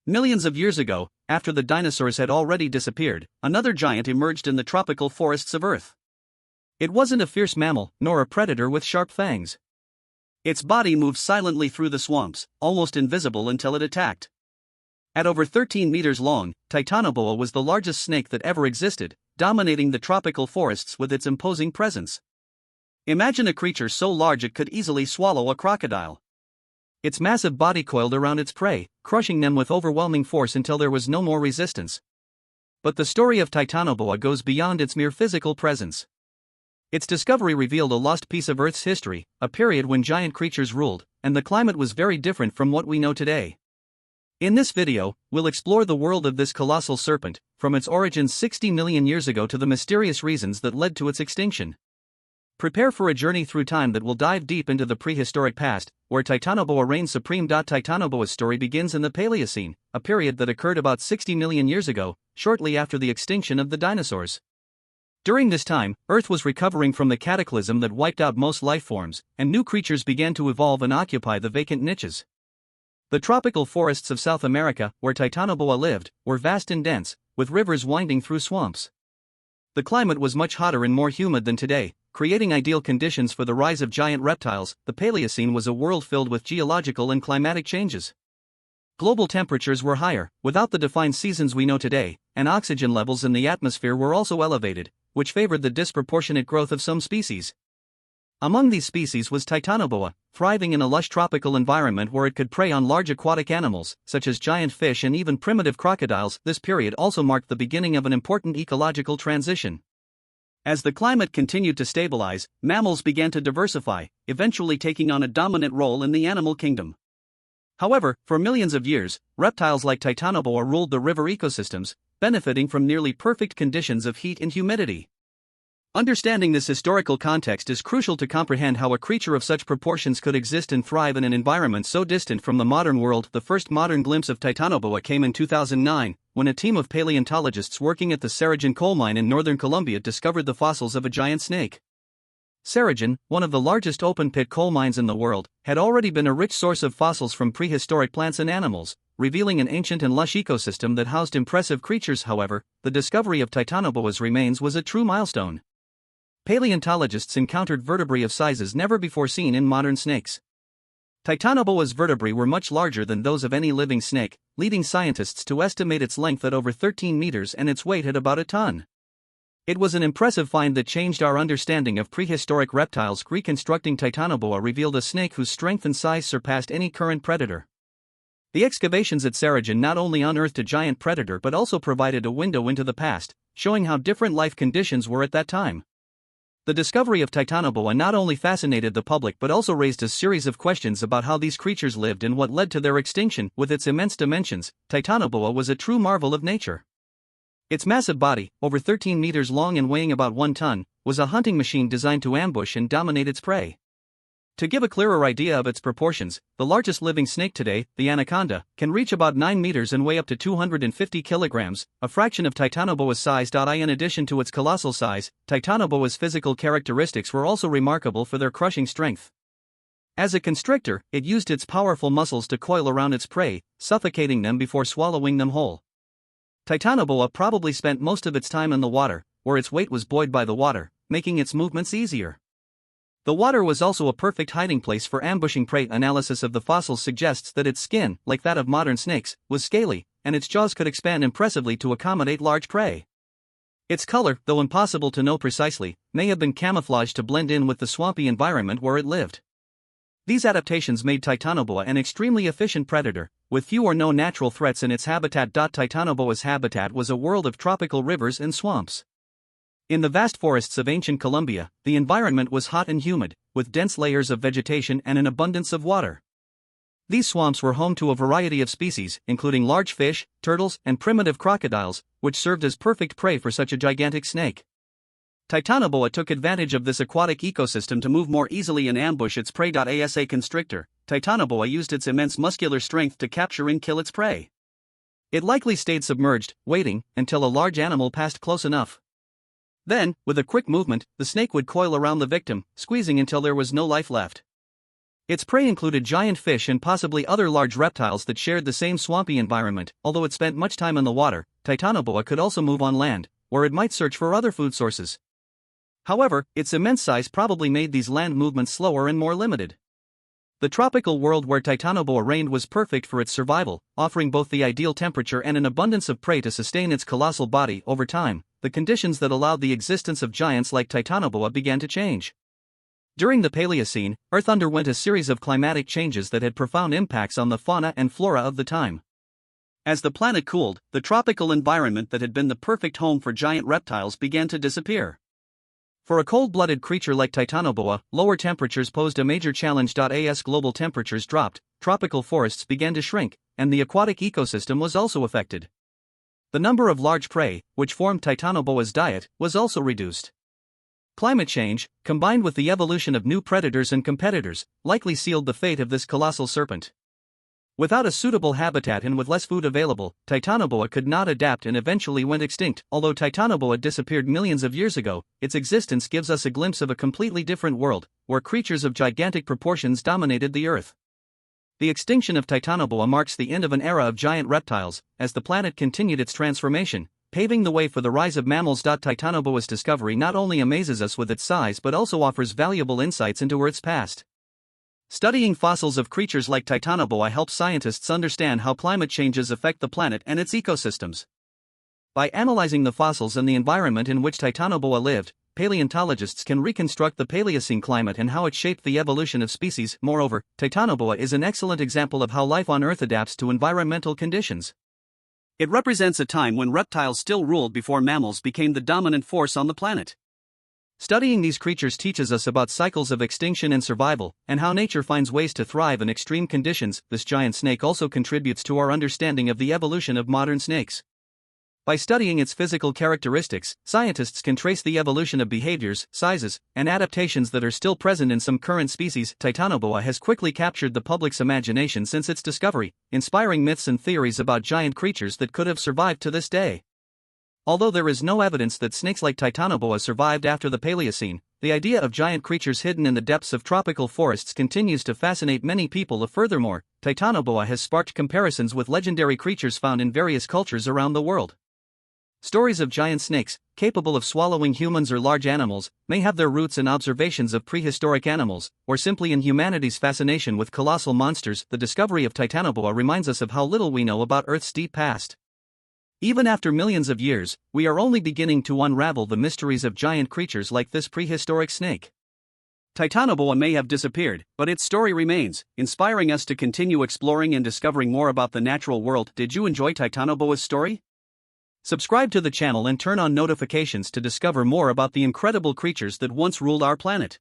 Millions of years ago, after the dinosaurs had already disappeared, another giant emerged in the tropical forests of Earth. It wasn't a fierce mammal, nor a predator with sharp fangs. Its body moved silently through the swamps, almost invisible until it attacked. At over 13 meters long, Titanoboa was the largest snake that ever existed, dominating the tropical forests with its imposing presence. Imagine a creature so large it could easily swallow a crocodile. Its massive body coiled around its prey, crushing them with overwhelming force until there was no more resistance. But the story of Titanoboa goes beyond its mere physical presence. Its discovery revealed a lost piece of Earth's history, a period when giant creatures ruled, and the climate was very different from what we know today. In this video, we'll explore the world of this colossal serpent, from its origins 60 million years ago to the mysterious reasons that led to its extinction. Prepare for a journey through time that will dive deep into the prehistoric past, where Titanoboa reigns supreme. Titanoboa's story begins in the Paleocene, a period that occurred about 60 million years ago, shortly after the extinction of the dinosaurs. During this time, Earth was recovering from the cataclysm that wiped out most life forms, and new creatures began to evolve and occupy the vacant niches. The tropical forests of South America, where Titanoboa lived, were vast and dense, with rivers winding through swamps. The climate was much hotter and more humid than today, creating ideal conditions for the rise of giant reptiles. The Paleocene was a world filled with geological and climatic changes. Global temperatures were higher, without the defined seasons we know today, and oxygen levels in the atmosphere were also elevated, which favored the disproportionate growth of some species. Among these species was Titanoboa, thriving in a lush tropical environment where it could prey on large aquatic animals, such as giant fish and even primitive crocodiles. This period also marked the beginning of an important ecological transition. As the climate continued to stabilize, mammals began to diversify, eventually taking on a dominant role in the animal kingdom. However, for millions of years, reptiles like Titanoboa ruled the river ecosystems, benefiting from nearly perfect conditions of heat and humidity. Understanding this historical context is crucial to comprehend how a creature of such proportions could exist and thrive in an environment so distant from the modern world. The first modern glimpse of Titanoboa came in 2009, when a team of paleontologists working at the Sarajan coal mine in northern Colombia discovered the fossils of a giant snake. Sarajan, one of the largest open-pit coal mines in the world, had already been a rich source of fossils from prehistoric plants and animals, revealing an ancient and lush ecosystem that housed impressive creatures. However, the discovery of Titanoboa's remains was a true milestone. Paleontologists encountered vertebrae of sizes never before seen in modern snakes. Titanoboa's vertebrae were much larger than those of any living snake, leading scientists to estimate its length at over 13 meters and its weight at about a ton. It was an impressive find that changed our understanding of prehistoric reptiles. Reconstructing Titanoboa revealed a snake whose strength and size surpassed any current predator. The excavations at Sarajan not only unearthed a giant predator but also provided a window into the past, showing how different life conditions were at that time. The discovery of Titanoboa not only fascinated the public but also raised a series of questions about how these creatures lived and what led to their extinction. With its immense dimensions, Titanoboa was a true marvel of nature. Its massive body, over 13 meters long and weighing about 1 ton, was a hunting machine designed to ambush and dominate its prey. To give a clearer idea of its proportions, the largest living snake today, the anaconda, can reach about 9 meters and weigh up to 250 kilograms, a fraction of Titanoboa's size. In addition to its colossal size, Titanoboa's physical characteristics were also remarkable for their crushing strength. As a constrictor, it used its powerful muscles to coil around its prey, suffocating them before swallowing them whole. Titanoboa probably spent most of its time in the water, where its weight was buoyed by the water, making its movements easier. The water was also a perfect hiding place for ambushing prey. Analysis of the fossils suggests that its skin, like that of modern snakes, was scaly, and its jaws could expand impressively to accommodate large prey. Its color, though impossible to know precisely, may have been camouflaged to blend in with the swampy environment where it lived. These adaptations made Titanoboa an extremely efficient predator, with few or no natural threats in its habitat. Titanoboa's habitat was a world of tropical rivers and swamps. In the vast forests of ancient Colombia, the environment was hot and humid, with dense layers of vegetation and an abundance of water. These swamps were home to a variety of species, including large fish, turtles, and primitive crocodiles, which served as perfect prey for such a gigantic snake. Titanoboa took advantage of this aquatic ecosystem to move more easily and ambush its prey. As a constrictor, Titanoboa used its immense muscular strength to capture and kill its prey. It likely stayed submerged, waiting until a large animal passed close enough. Then, with a quick movement, the snake would coil around the victim, squeezing until there was no life left. Its prey included giant fish and possibly other large reptiles that shared the same swampy environment. Although it spent much time in the water, Titanoboa could also move on land, where it might search for other food sources. However, its immense size probably made these land movements slower and more limited. The tropical world where Titanoboa reigned was perfect for its survival, offering both the ideal temperature and an abundance of prey to sustain its colossal body. Over time, the conditions that allowed the existence of giants like Titanoboa began to change. During the Paleocene, Earth underwent a series of climatic changes that had profound impacts on the fauna and flora of the time. As the planet cooled, the tropical environment that had been the perfect home for giant reptiles began to disappear. For a cold-blooded creature like Titanoboa, lower temperatures posed a major challenge. As global temperatures dropped, tropical forests began to shrink, and the aquatic ecosystem was also affected. The number of large prey, which formed Titanoboa's diet, was also reduced. Climate change, combined with the evolution of new predators and competitors, likely sealed the fate of this colossal serpent. Without a suitable habitat and with less food available, Titanoboa could not adapt and eventually went extinct. Although Titanoboa disappeared millions of years ago, its existence gives us a glimpse of a completely different world, where creatures of gigantic proportions dominated the Earth. The extinction of Titanoboa marks the end of an era of giant reptiles, as the planet continued its transformation, paving the way for the rise of mammals. Titanoboa's discovery not only amazes us with its size but also offers valuable insights into Earth's past. Studying fossils of creatures like Titanoboa helps scientists understand how climate changes affect the planet and its ecosystems. By analyzing the fossils and the environment in which Titanoboa lived, paleontologists can reconstruct the Paleocene climate and how it shaped the evolution of species. Moreover, Titanoboa is an excellent example of how life on Earth adapts to environmental conditions. It represents a time when reptiles still ruled before mammals became the dominant force on the planet. Studying these creatures teaches us about cycles of extinction and survival, and how nature finds ways to thrive in extreme conditions. This giant snake also contributes to our understanding of the evolution of modern snakes. By studying its physical characteristics, scientists can trace the evolution of behaviors, sizes, and adaptations that are still present in some current species. Titanoboa has quickly captured the public's imagination since its discovery, inspiring myths and theories about giant creatures that could have survived to this day. Although there is no evidence that snakes like Titanoboa survived after the Paleocene, the idea of giant creatures hidden in the depths of tropical forests continues to fascinate many people. Furthermore, Titanoboa has sparked comparisons with legendary creatures found in various cultures around the world. Stories of giant snakes, capable of swallowing humans or large animals, may have their roots in observations of prehistoric animals, or simply in humanity's fascination with colossal monsters. The discovery of Titanoboa reminds us of how little we know about Earth's deep past. Even after millions of years, we are only beginning to unravel the mysteries of giant creatures like this prehistoric snake. Titanoboa may have disappeared, but its story remains, inspiring us to continue exploring and discovering more about the natural world. Did you enjoy Titanoboa's story? Subscribe to the channel and turn on notifications to discover more about the incredible creatures that once ruled our planet.